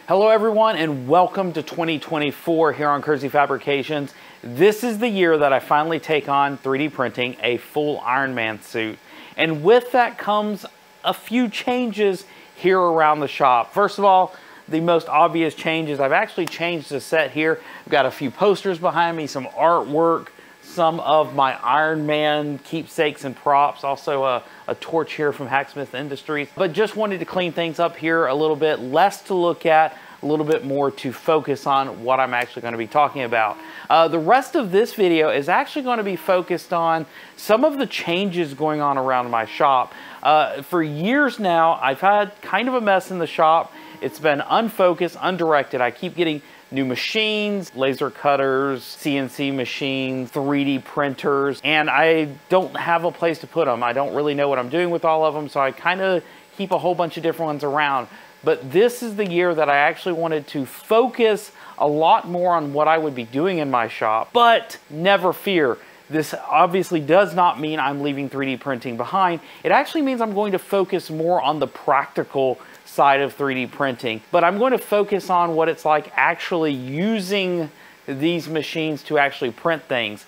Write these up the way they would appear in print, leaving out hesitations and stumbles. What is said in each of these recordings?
Hello everyone and welcome to 2024 here on Kersey Fabrications. This is the year that I finally take on 3D printing a full Iron Man suit. And with that comes a few changes here around the shop. First of all, the most obvious change is I've actually changed the set here. I've got a few posters behind me, some artwork, some of my Iron Man keepsakes and props, also a torch here from Hacksmith Industries. But just wanted to clean things up here a little bit, less to look at, a little bit more to focus on what I'm actually going to be talking about. The rest of this video is actually going to be focused on some of the changes going on around my shop. For years now, I've had kind of a mess in the shop. It's been unfocused, undirected. I keep getting new machines, laser cutters, CNC machines, 3D printers, and I don't have a place to put them. I don't really know what I'm doing with all of them, so I kind of keep a whole bunch of different ones around. But this is the year that I actually wanted to focus a lot more on what I would be doing in my shop. But never fear, this obviously does not mean I'm leaving 3D printing behind. It actually means I'm going to focus more on the practical side of 3D printing, but I'm going to focus on what it's like actually using these machines to actually print things.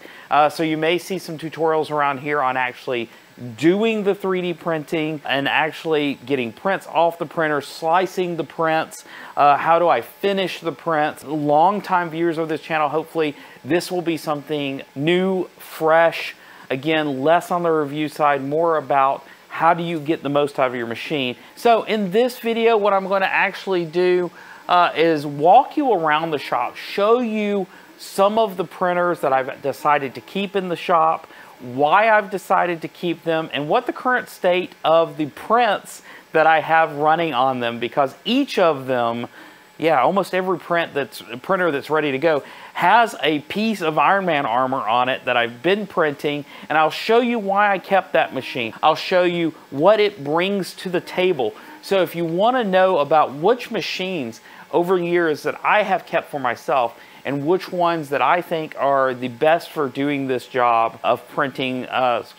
So you may see some tutorials around here on actually doing the 3D printing and actually getting prints off the printer, slicing the prints, how do I finish the prints. Long-time viewers of this channel, hopefully this will be something new, fresh, again, less on the review side, more about how do you get the most out of your machine. So in this video, what I'm going to actually do is walk you around the shop, show you some of the printers that I've decided to keep in the shop, why I've decided to keep them, and what the current state of the prints that I have running on them, because each of them, yeah, almost every printer that's ready to go has a piece of Iron Man armor on it that I've been printing, and I'll show you why I kept that machine. I'll show you what it brings to the table. So if you want to know about which machines over years that I have kept for myself and which ones that I think are the best for doing this job of printing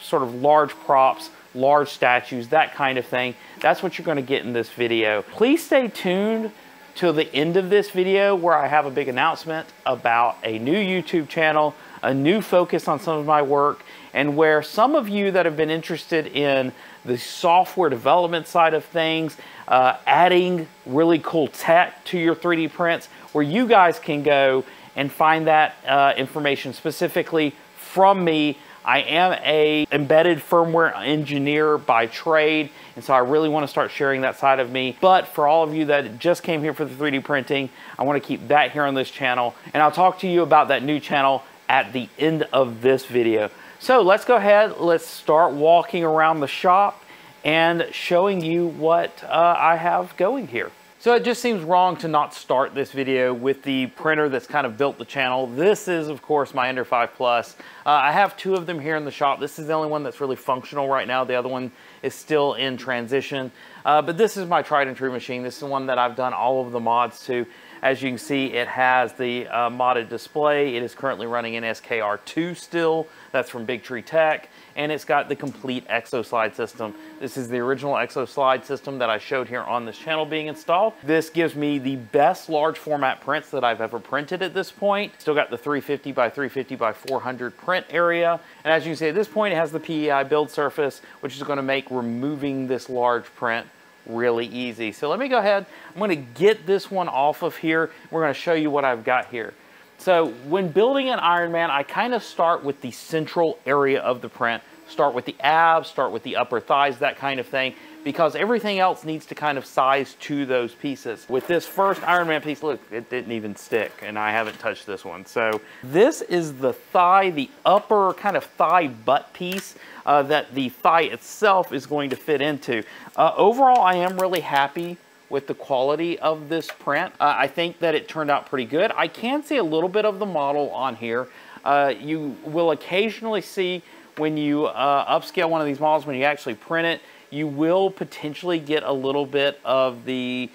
sort of large props, large statues, that kind of thing, that's what you're going to get in this video. Please stay tuned till the end of this video where I have a big announcement about a new YouTube channel, a new focus on some of my work, and where some of you that have been interested in the software development side of things, adding really cool tech to your 3D prints, where you guys can go and find that information specifically from me. I am an embedded firmware engineer by trade, and so I really want to start sharing that side of me. But for all of you that just came here for the 3D printing, I want to keep that here on this channel, and I'll talk to you about that new channel at the end of this video. So let's go ahead, let's start walking around the shop and showing you what I have going here. So it just seems wrong to not start this video with the printer that's kind of built the channel. This is, of course, my Ender 5 Plus. I have two of them here in the shop. This is the only one that's really functional right now. The other one is still in transition. But this is my tried and true machine. This is the one that I've done all of the mods to. As you can see, it has the modded display. It is currently running in SKR2 still. That's from Big Tree Tech. And it's got the complete exoslide system. This is the original exoslide system that I showed here on this channel being installed. This gives me the best large format prints that I've ever printed at this point. Still got the 350 by 350 by 400 print area. And as you can see, at this point, it has the PEI build surface, which is going to make removing this large print really easy. So let me go ahead. I'm going to get this one off of here. We're going to show you what I've got here. So when building an Iron Man, I kind of start with the central area of the print. Start with the abs, start with the upper thighs, that kind of thing, because everything else needs to kind of size to those pieces. With this first Iron Man piece, look, it didn't even stick, and I haven't touched this one. So this is the thigh, the upper kind of thigh butt piece that the thigh itself is going to fit into. Overall, I am really happy with the quality of this print. I think that it turned out pretty good. I can see a little bit of the model on here. You will occasionally see when you upscale one of these models, when you actually print it, you will potentially get a little bit of the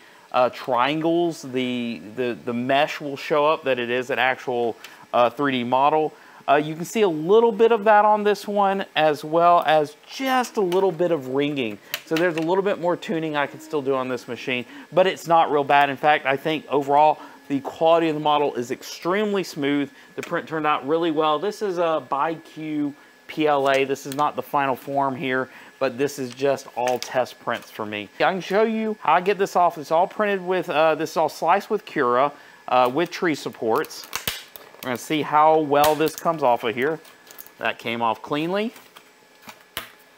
triangles. The mesh will show up that it is an actual 3D model. You can see a little bit of that on this one, as well as just a little bit of ringing. So So there's a little bit more tuning I could still do on this machine, but it's not real bad. In fact, I think overall, the quality of the model is extremely smooth. The print turned out really well. This is a ByQ PLA. This is not the final form here, but this is just all test prints for me. I can show you how I get this off. It's all printed with, this is all sliced with Cura with tree supports. We're gonna see how well this comes off of here. That came off cleanly.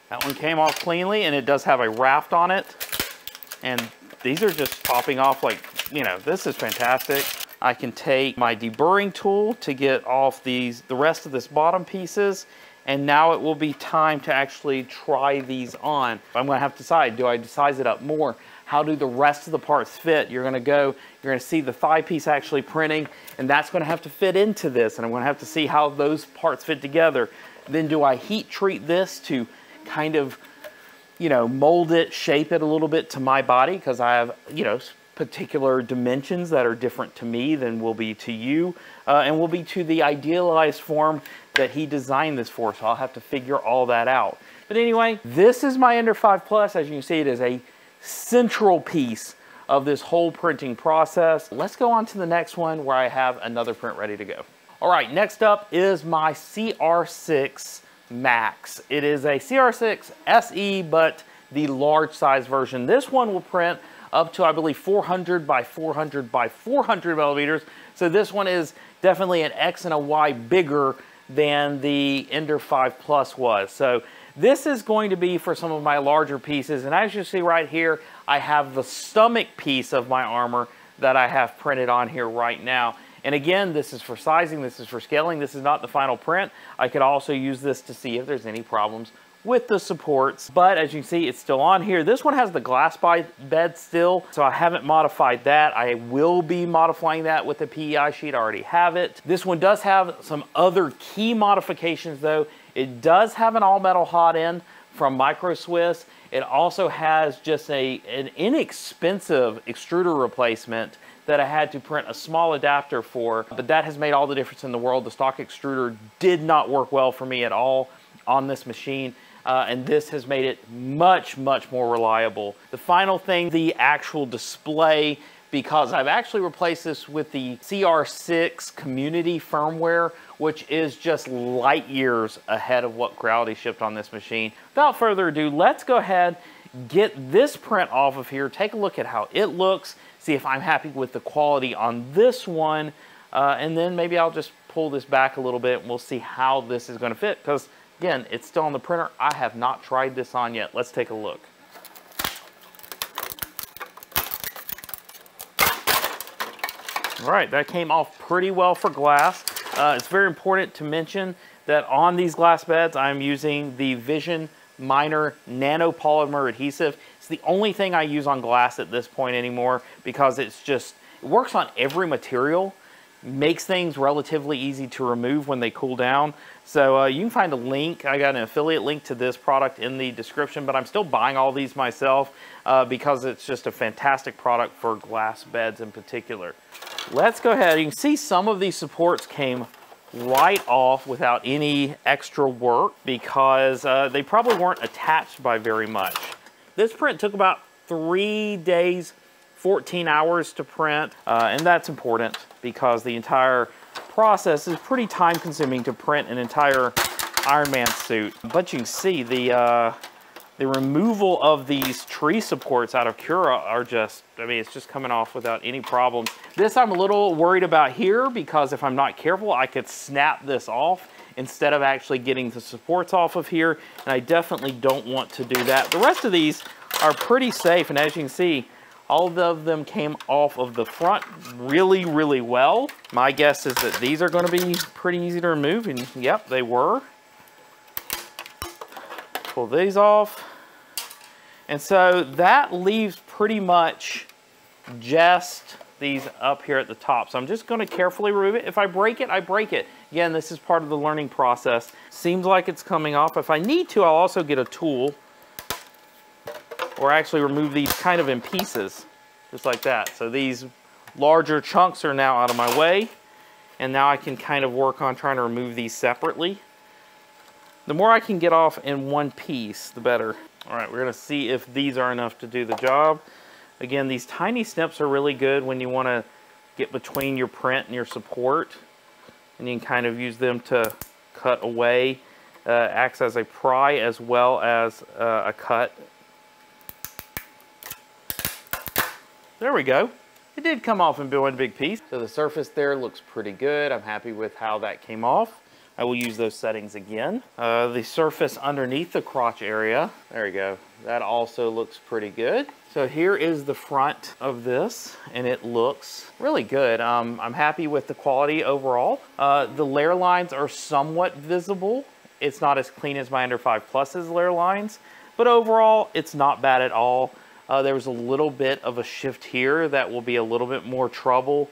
That one came off cleanly, and it does have a raft on it. And these are just popping off like, you know, this is fantastic. I can take my deburring tool to get off the rest of this bottom pieces, and now it will be time to actually try these on. I'm gonna have to decide, do I size it up more? How do the rest of the parts fit? You're gonna see the thigh piece actually printing, and that's gonna have to fit into this, and I'm gonna have to see how those parts fit together. Then do I heat treat this to kind of, you know, mold it, shape it a little bit to my body, because I have, you know, particular dimensions that are different to me than will be to you, and will be to the idealized form that he designed this for, so I'll have to figure all that out. But anyway, this is my Ender 5 Plus. As you can see, it is a central piece of this whole printing process. Let's go on to the next one where I have another print ready to go. All right, next up is my CR-6 Max. It is a CR-6 SE, but the large size version. This one will print up to, I believe, 400 by 400 by 400 millimeters. So this one is definitely an X and a Y bigger than the Ender 5 Plus was. So this is going to be for some of my larger pieces. And as you see right here, I have the stomach piece of my armor that I have printed on here right now. And again, this is for sizing, this is for scaling, this is not the final print. I could also use this to see if there's any problems with the supports. But as you can see, it's still on here. This one has the glass bed still, so I haven't modified that. I will be modifying that with the PEI sheet. I already have it. This one does have some other key modifications though. It does have an all-metal hot end from Micro Swiss. It also has just an inexpensive extruder replacement that I had to print a small adapter for, but that has made all the difference in the world. The stock extruder did not work well for me at all on this machine. And this has made it much, much more reliable. The final thing, the actual display, because I've actually replaced this with the CR-6 community firmware, which is just light years ahead of what Creality shipped on this machine. Without further ado, let's go ahead, get this print off of here, take a look at how it looks, see if I'm happy with the quality on this one, and then maybe I'll just pull this back a little bit and we'll see how this is gonna fit, because again, it's still on the printer. I have not tried this on yet. Let's take a look. All right, that came off pretty well for glass. It's very important to mention that on these glass beds, I'm using the Vision Minor nanopolymer adhesive. It's the only thing I use on glass at this point anymore, because it works on every material, makes things relatively easy to remove when they cool down. So you can find a link. I got an affiliate link to this product in the description, but I'm still buying all these myself because it's just a fantastic product for glass beds in particular. Let's go ahead. You can see some of these supports came right off without any extra work because they probably weren't attached by very much. This print took about 3 days, 14 hours to print, and that's important because the entire process is pretty time consuming to print an entire Iron Man suit. But you can see the removal of these tree supports out of Cura are just, I mean, it's just coming off without any problems. This I'm a little worried about here because if I'm not careful, I could snap this off instead of actually getting the supports off of here, and I definitely don't want to do that. The rest of these are pretty safe, and as you can see, all of them came off of the front really, really well. My guess is that these are going to be pretty easy to remove, and yep, they were. Pull these off. And so that leaves pretty much just these up here at the top. So I'm just going to carefully remove it. If I break it, I break it. Again, this is part of the learning process. Seems like it's coming off. If I need to, I'll also get a tool or actually remove these kind of in pieces, just like that. So these larger chunks are now out of my way, and now I can kind of work on trying to remove these separately. The more I can get off in one piece, the better. All right, we're gonna see if these are enough to do the job. Again, these tiny snips are really good when you wanna get between your print and your support, and you can kind of use them to cut away. Acts as a pry as well as a cut. There we go. It did come off in one big piece. So the surface there looks pretty good. I'm happy with how that came off. I will use those settings again. The surface underneath the crotch area, there we go. That also looks pretty good. So here is the front of this, and it looks really good. I'm happy with the quality overall. The layer lines are somewhat visible. It's not as clean as my Ender 5 Plus's layer lines, but overall, it's not bad at all. There was a little bit of a shift here that will be a little bit more trouble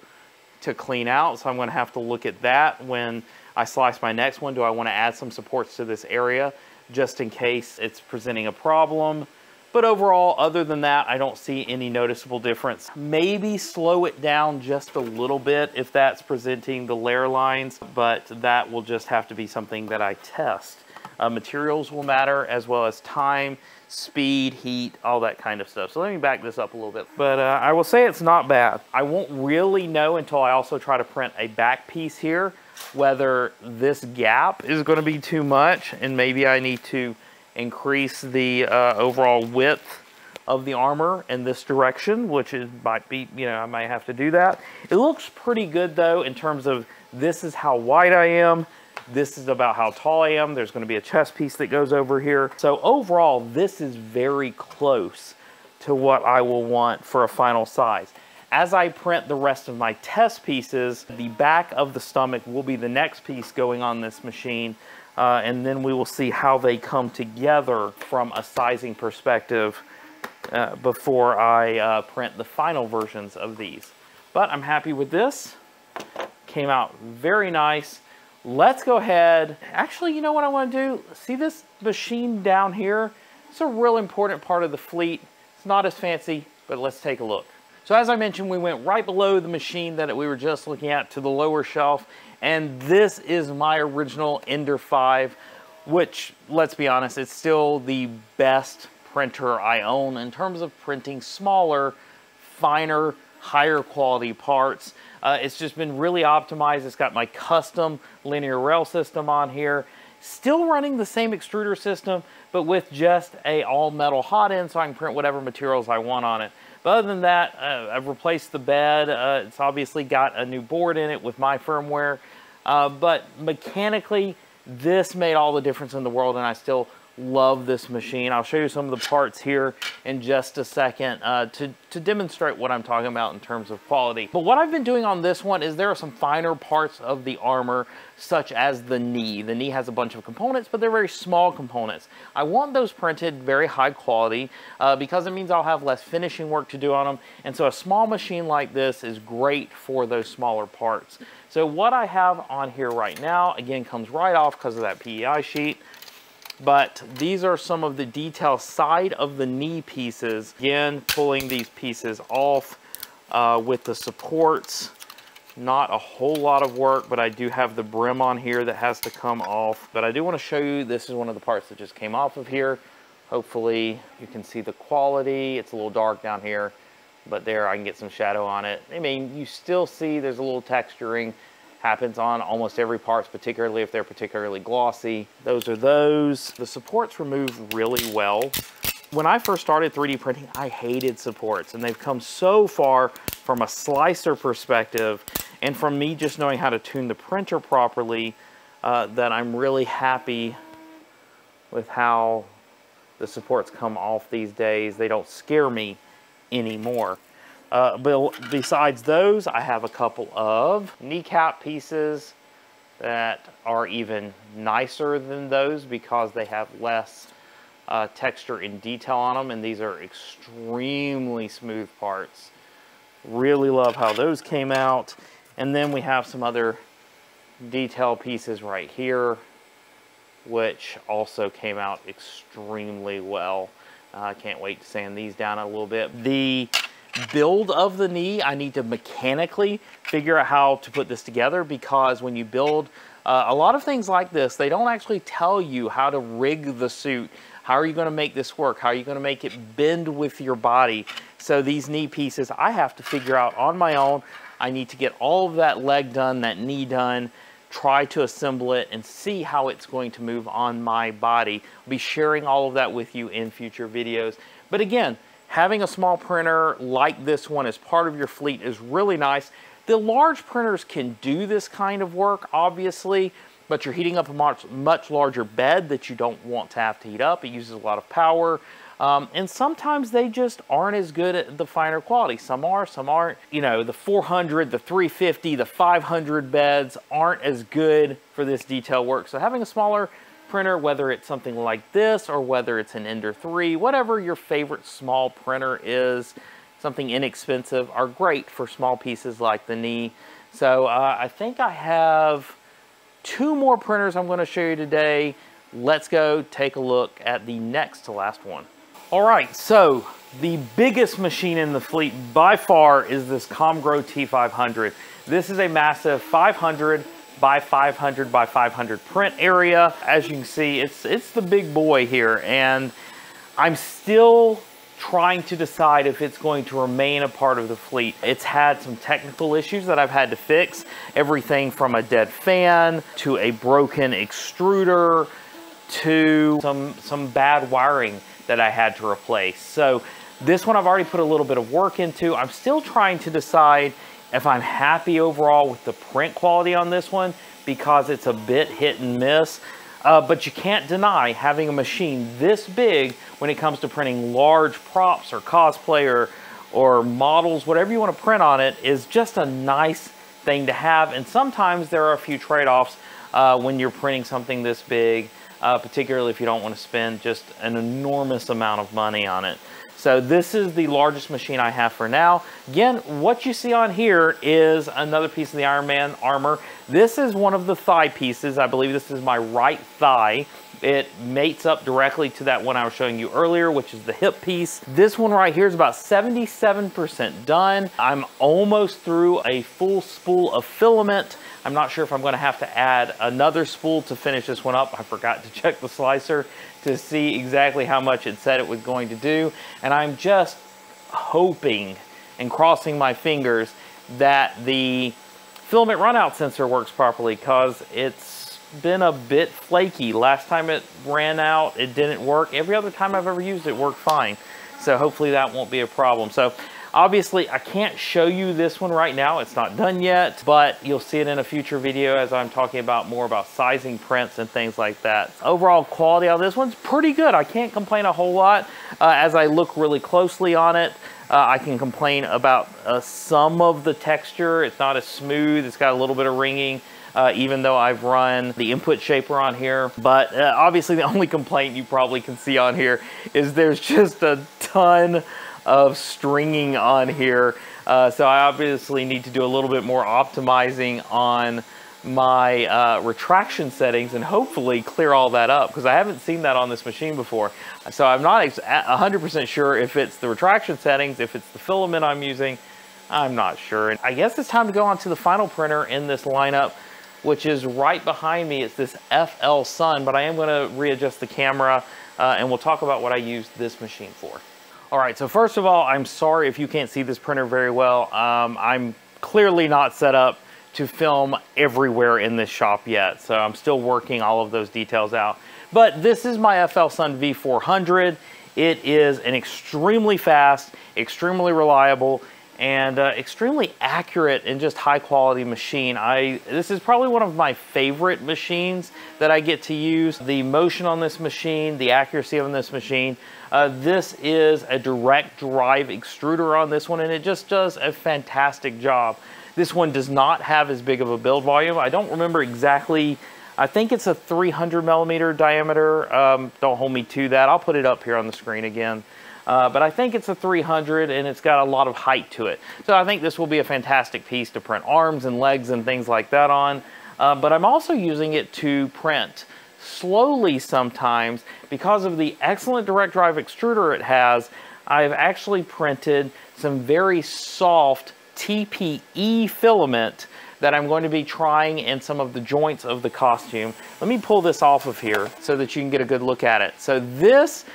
to clean out, so I'm gonna have to look at that when I slice my next one. Do I want to add some supports to this area just in case it's presenting a problem? But overall, other than that, I don't see any noticeable difference. Maybe slow it down just a little bit if that's presenting the layer lines, but that will just have to be something that I test. Materials will matter, as well as time, speed, heat, all that kind of stuff. So let me back this up a little bit. But I will say it's not bad. I won't really know until I also try to print a back piece here whether this gap is going to be too much, and maybe I need to increase the overall width of the armor in this direction, which might be, I might have to do that. It looks pretty good though in terms of this is how wide I am. This is about how tall I am. There's going to be a chest piece that goes over here. So overall, this is very close to what I will want for a final size. As I print the rest of my test pieces, the back of the stomach will be the next piece going on this machine, and then we will see how they come together from a sizing perspective before I print the final versions of these. But I'm happy with this. Came out very nice. Let's go ahead. Actually, you know what I want to do? See this machine down here? It's a real important part of the fleet. It's not as fancy, but let's take a look. So as I mentioned, we went right below the machine that we were just looking at to the lower shelf, and this is my original Ender 5, which, let's be honest, it's still the best printer I own in terms of printing smaller, finer, higher quality parts. It's just been really optimized. It's got my custom linear rail system on here. Still running the same extruder system, but with just a all metal hot end so I can print whatever materials I want on it. But other than that, I've replaced the bed. It's obviously got a new board in it with my firmware. But mechanically, this made all the difference in the world, and I still love this machine. I'll show you some of the parts here in just a second to demonstrate what I'm talking about in terms of quality. But what I've been doing on this one is there are some finer parts of the armor, such as the knee. The knee has a bunch of components, but they're very small components. I want those printed very high quality because it means I'll have less finishing work to do on them. And so a small machine like this is great for those smaller parts. So what I have on here right now, again, comes right off because of that PEI sheet. But these are some of the detail side of the knee pieces. Again, pulling these pieces off with the supports. Not a whole lot of work, but I do have the brim on here that has to come off. But I do want to show you, this is one of the parts that just came off of here. Hopefully you can see the quality. It's a little dark down here, but there I can get some shadow on it. I mean, you still see there's a little texturing. Happens on almost every part, particularly if they're particularly glossy. Those are those. The supports remove really well. When I first started 3D printing, I hated supports, and they've come so far from a slicer perspective and from me just knowing how to tune the printer properly that I'm really happy with how the supports come off these days. They don't scare me anymore. But besides those, I have a couple of kneecap pieces that are even nicer than those because they have less texture and detail on them, and these are extremely smooth parts. Really love how those came out. And then we have some other detail pieces right here, which also came out extremely well. I can't wait to sand these down a little bit. The build of the knee, I need to mechanically figure out how to put this together, because when you build a lot of things like this, they don't actually tell you how to rig the suit. How are you going to make this work? How are you going to make it bend with your body? So these knee pieces, I have to figure out on my own. I need to get all of that leg done, that knee done, try to assemble it and see how it's going to move on my body. I'll be sharing all of that with you in future videos. But again, having a small printer like this one as part of your fleet is really nice. The large printers can do this kind of work, obviously, but you're heating up a much larger bed that you don't want to have to heat up. It uses a lot of power. And sometimes they just aren't as good at the finer quality. Some are, some aren't. You know, the 400, the 350, the 500 beds aren't as good for this detail work. So having a smaller printer, whether it's something like this or whether it's an Ender 3, whatever your favorite small printer is, something inexpensive, are great for small pieces like the knee. So I think I have 2 more printers I'm going to show you today. Let's go take a look at the next to last one. All right, so the biggest machine in the fleet by far is this Comgrow T500. This is a massive 500 by 500 by 500 print area. As you can see, it's the big boy here, and I'm still trying to decide if it's going to remain a part of the fleet. It's had some technical issues that I've had to fix. Everything from a dead fan to a broken extruder to some bad wiring that I had to replace. So this one I've already put a little bit of work into. I'm still trying to decide if I'm happy overall with the print quality on this one because it's a bit hit and miss. But you can't deny having a machine this big when it comes to printing large props or cosplay or models, whatever you want to print on it, is just a nice thing to have. And sometimes there are a few trade-offs when you're printing something this big, particularly if you don't want to spend just an enormous amount of money on it. So this is the largest machine I have for now. Again, what you see on here is another piece of the Iron Man armor. This is one of the thigh pieces. I believe this is my right thigh. It mates up directly to that one I was showing you earlier, which is the hip piece. This one right here is about 77% done. I'm almost through a full spool of filament. I'm not sure if I'm going to have to add another spool to finish this one up. I forgot to check the slicer to see exactly how much it said it was going to do. And I'm just hoping and crossing my fingers that the filament runout sensor works properly, because it's been a bit flaky. Last time it ran out, it didn't work. Every other time I've ever used it worked fine. So hopefully that won't be a problem. So obviously, I can't show you this one right now. It's not done yet, but you'll see it in a future video as I'm talking about more about sizing prints and things like that. Overall quality on this one's pretty good. I can't complain a whole lot. As I look really closely on it, I can complain about some of the texture. It's not as smooth. It's got a little bit of ringing, even though I've run the input shaper on here. But obviously, the only complaint you probably can see on here is there's just a ton of stringing on here. So I obviously need to do a little bit more optimizing on my retraction settings and hopefully clear all that up, because I haven't seen that on this machine before. So I'm not 100% sure if it's the retraction settings, if it's the filament I'm using. I'm not sure. And I guess it's time to go on to the final printer in this lineup, which is right behind me. It's this FLSUN, but I am going to readjust the camera and we'll talk about what I use this machine for. All right, so first of all, I'm sorry if you can't see this printer very well. I'm clearly not set up to film everywhere in this shop yet, so I'm still working all of those details out. But this is my FLSUN V400. It is an extremely fast, extremely reliable, and extremely accurate and just high quality machine. This is probably one of my favorite machines that I get to use. The motion on this machine, the accuracy on this machine. This is a direct drive extruder on this one, and it just does a fantastic job. This one does not have as big of a build volume. I don't remember exactly. I think it's a 300 millimeter diameter. Don't hold me to that. I'll put it up here on the screen again. But I think it's a 300, and it's got a lot of height to it. So I think this will be a fantastic piece to print arms and legs and things like that on. But I'm also using it to print slowly sometimes. Because of the excellent direct drive extruder it has, I've actually printed some very soft TPE filament that I'm going to be trying in some of the joints of the costume. Let me pull this off of here so that you can get a good look at it. So this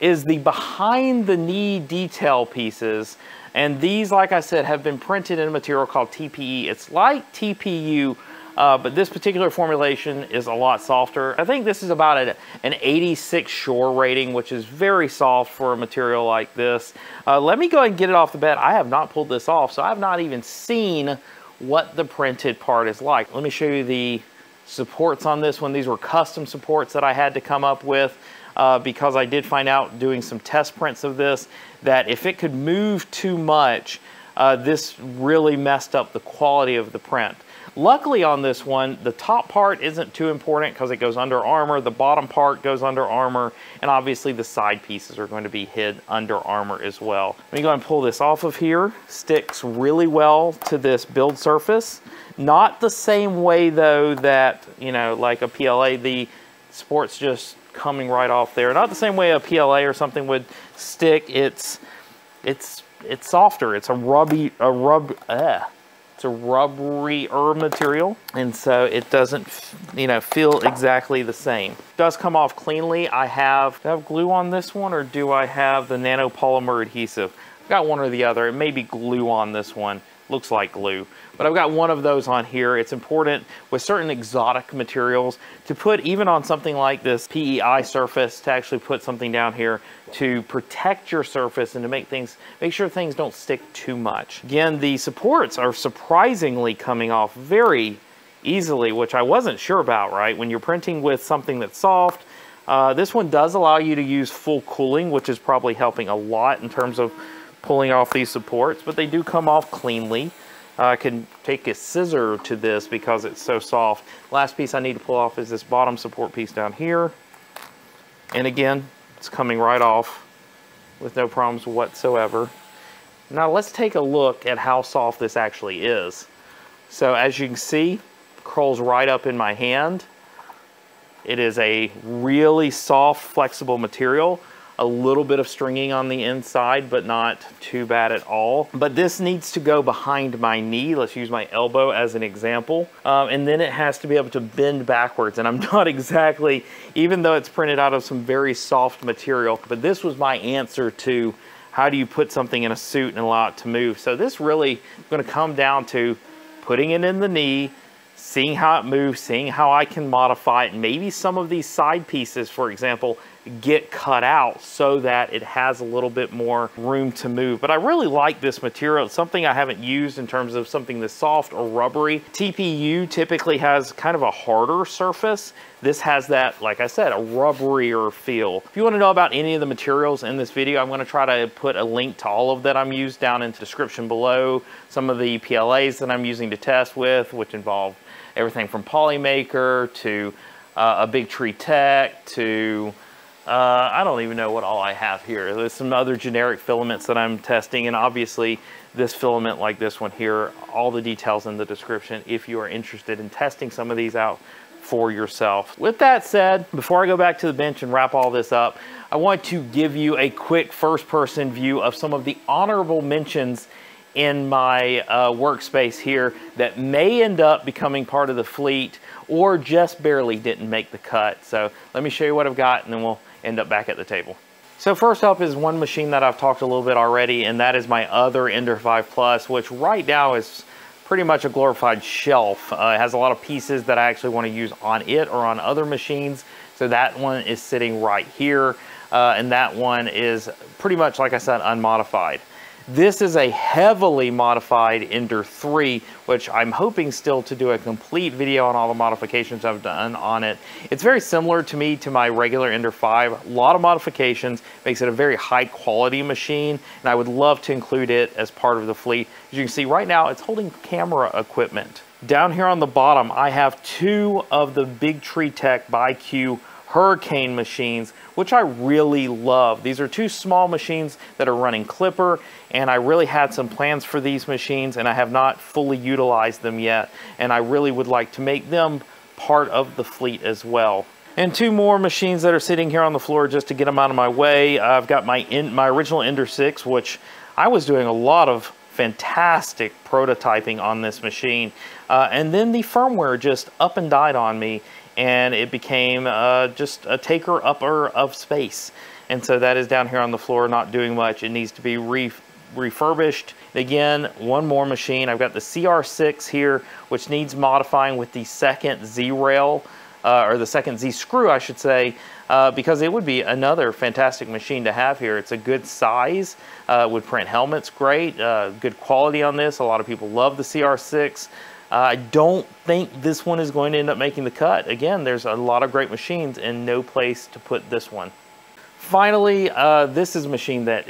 is the behind the knee detail pieces. And these, like I said, have been printed in a material called TPE. It's like TPU, but this particular formulation is a lot softer. I think this is about an 86 shore rating, which is very soft for a material like this. Let me go ahead and get it off the bed. I have not pulled this off, so I have not even seen what the printed part is like. Let me show you the supports on this one. These were custom supports that I had to come up with because I did find out doing some test prints of this that if it could move too much, this really messed up the quality of the print. Luckily on this one, the top part isn't too important because it goes under armor, the bottom part goes under armor, and obviously the side pieces are going to be hid under armor as well. Let me go and pull this off of here. Sticks really well to this build surface. Not the same way though that, you know, like a PLA, the support's just coming right off there. Not the same way a PLA or something would stick. It's softer. It's a rubberier material, and so it doesn't, you know, feel exactly the same. It does come off cleanly. Do I have glue on this one, or do I have the nanopolymer adhesive? I've got one or the other. It may be glue on this one. Looks like glue, but I've got one of those on here. It's important with certain exotic materials to put, even on something like this PEI surface, to actually put something down here to protect your surface and to make sure things don't stick too much. Again, the supports are surprisingly coming off very easily, which I wasn't sure about, right? When you're printing with something that's soft, this one does allow you to use full cooling, which is probably helping a lot in terms of pulling off these supports, but they do come off cleanly. I can take a scissor to this because it's so soft. Last piece I need to pull off is this bottom support piece down here. And again, it's coming right off with no problems whatsoever. Now let's take a look at how soft this actually is. So as you can see, it curls right up in my hand. It is a really soft, flexible material. A little bit of stringing on the inside, but not too bad at all. But this needs to go behind my knee. Let's use my elbow as an example. And then it has to be able to bend backwards. And I'm not exactly, even though it's printed out of some very soft material, but this was my answer to how do you put something in a suit and allow it to move. So this really is going to come down to putting it in the knee, seeing how it moves, seeing how I can modify it. Maybe some of these side pieces, for example, get cut out so that it has a little bit more room to move. But I really like this material. It's something I haven't used in terms of something that's soft or rubbery. TPU typically has kind of a harder surface. This has that, like I said, a rubberier feel. If you want to know about any of the materials in this video, I'm going to try to put a link to all of that I'm used down in the description below. Some of the PLAs that I'm using to test with, which involve everything from Polymaker to a Big Tree Tech to I don't even know what all I have here. There's some other generic filaments that I'm testing, and obviously this filament like this one here, all the details in the description if you are interested in testing some of these out for yourself. With that said, before I go back to the bench and wrap all this up, I want to give you a quick first-person view of some of the honorable mentions in my workspace here that may end up becoming part of the fleet or just barely didn't make the cut. So let me show you what I've got, and then we'll end up back at the table. So first up is one machine that I've talked a little bit already, and that is my other Ender 5 Plus, which right now is pretty much a glorified shelf. It has a lot of pieces that I actually want to use on it or on other machines. So that one is sitting right here, and that one is pretty much, like I said, unmodified. This is a heavily modified Ender 3, which I'm hoping still to do a complete video on all the modifications I've done on it. It's very similar to me to my regular Ender 5. A lot of modifications, makes it a very high quality machine, and I would love to include it as part of the fleet. As you can see right now, it's holding camera equipment. Down here on the bottom, I have two of the Big Tree Tech ByQ Hurricane machines, which I really love. These are two small machines that are running clipper, and I really had some plans for these machines, and I have not fully utilized them yet, and I really would like to make them part of the fleet as well. And two more machines that are sitting here on the floor just to get them out of my way. I've got my original Ender 6, which I was doing a lot of fantastic prototyping on this machine. And then the firmware just up and died on me, and it became just a taker-upper of space. And so that is down here on the floor, not doing much. It needs to be refurbished. Again, one more machine. I've got the CR-6 here, which needs modifying with the second Z-rail, or the second Z-screw, I should say, because it would be another fantastic machine to have here. It's a good size, would print helmets great, good quality on this. A lot of people love the CR-6. I don't think this one is going to end up making the cut. Again, there's a lot of great machines and no place to put this one. Finally, this is a machine that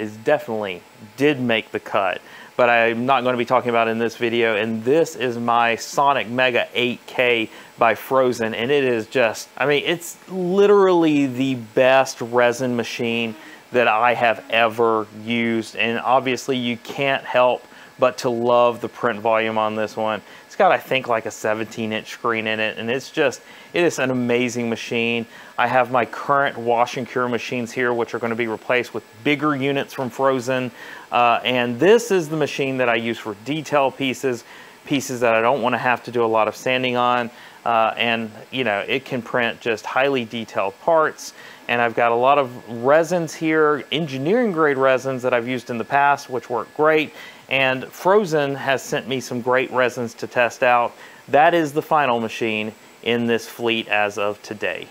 did make the cut, but I'm not going to be talking about it in this video, and this is my Sonic Mega 8K by Phrozen, and it is just, I mean, it's literally the best resin machine that I have ever used, and obviously you can't help but to love the print volume on this one. It's got, I think, like a 17-inch screen in it, and it is an amazing machine. I have my current wash and cure machines here, which are going to be replaced with bigger units from Phrozen, and this is the machine that I use for detail pieces that I don't want to have to do a lot of sanding on, and you know, it can print just highly detailed parts. And I've got a lot of resins here, engineering grade resins that I've used in the past, which work great. And Phrozen has sent me some great resins to test out. That is the final machine in this fleet as of today.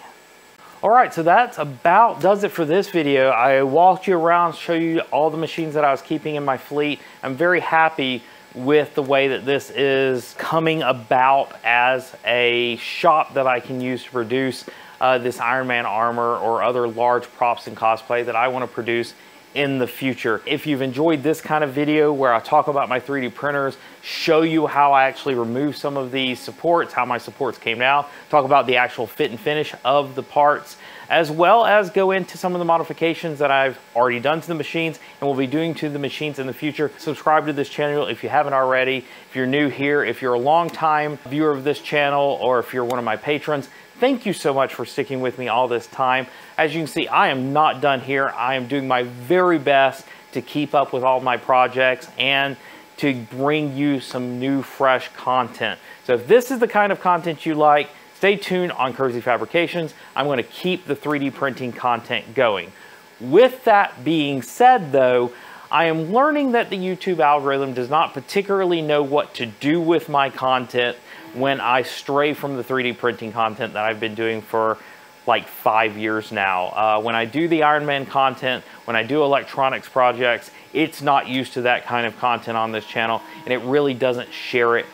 All right, so that's about does it for this video. I walked you around, show you all the machines that I was keeping in my fleet. I'm very happy with the way that this is coming about as a shop that I can use to produce this Iron Man armor or other large props and cosplay that I want to produce in the future. If you've enjoyed this kind of video where I talk about my 3D printers, show you how I actually remove some of these supports, how my supports came out, talk about the actual fit and finish of the parts, as well as go into some of the modifications that I've already done to the machines and will be doing to the machines in the future. Subscribe to this channel if you haven't already. If you're new here, if you're a long time viewer of this channel, or if you're one of my patrons, thank you so much for sticking with me all this time. As you can see, I am not done here. I am doing my very best to keep up with all my projects and to bring you some new, fresh content. So if this is the kind of content you like, stay tuned on Kersey Fabrications. I'm going to keep the 3D printing content going. With that being said, though, I am learning that the YouTube algorithm does not particularly know what to do with my content when I stray from the 3D printing content that I've been doing for like 5 years now. When I do the Iron Man content, when I do electronics projects, it's not used to that kind of content on this channel, and it really doesn't share it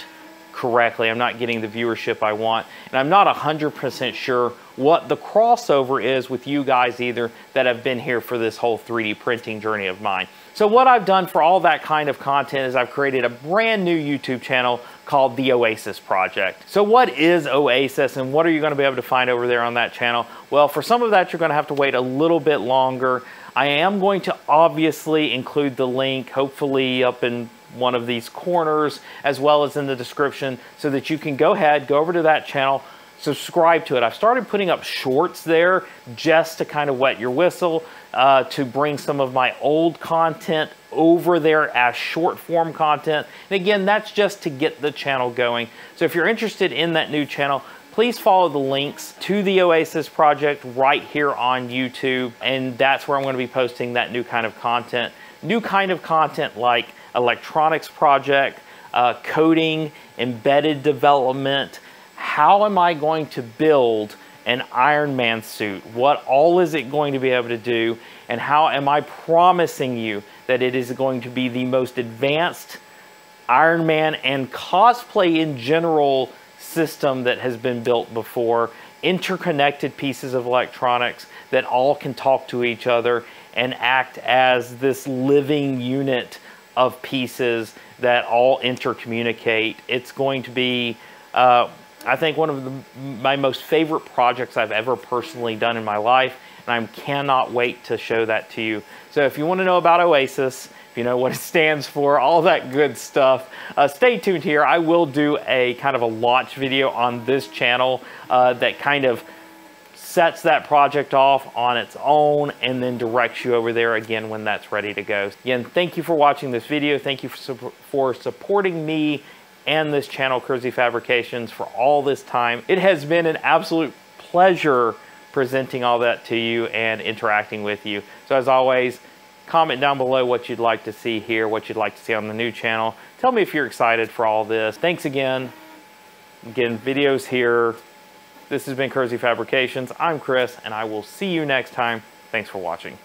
correctly. I'm not getting the viewership I want, and I'm not 100% sure what the crossover is with you guys either that have been here for this whole 3D printing journey of mine. So what I've done for all that kind of content is I've created a brand new YouTube channel called the Oasis Project. So what is Oasis, and what are you going to be able to find over there on that channel? Well, for some of that, you're going to have to wait a little bit longer. I am going to obviously include the link, hopefully up in one of these corners, as well as in the description, so that you can go ahead, go over to that channel, subscribe to it. I've started putting up shorts there just to kind of wet your whistle, to bring some of my old content over there as short form content. And again, that's just to get the channel going. So if you're interested in that new channel, please follow the links to the Oasis Project right here on YouTube. And that's where I'm going to be posting that new kind of content. New kind of content like electronics project, coding, embedded development. How am I going to build an Iron Man suit? What all is it going to be able to do? And how am I promising you that it is going to be the most advanced Iron Man and cosplay in general system that has been built before? Interconnected pieces of electronics that all can talk to each other and act as this living unit of pieces that all intercommunicate. It's going to be I think one of my most favorite projects I've ever personally done in my life, and I cannot wait to show that to you. So if you want to know about Oasis, if you know what it stands for, all that good stuff, stay tuned here. I will do a kind of a launch video on this channel that kind of sets that project off on its own and then directs you over there again when that's ready to go. Again, thank you for watching this video. Thank you for supporting me and this channel, Kersey Fabrications, for all this time. It has been an absolute pleasure presenting all that to you and interacting with you. So as always, comment down below what you'd like to see here, what you'd like to see on the new channel. Tell me if you're excited for all this. Thanks again. Again, videos here. This has been Kersey Fabrications. I'm Chris, and I will see you next time. Thanks for watching.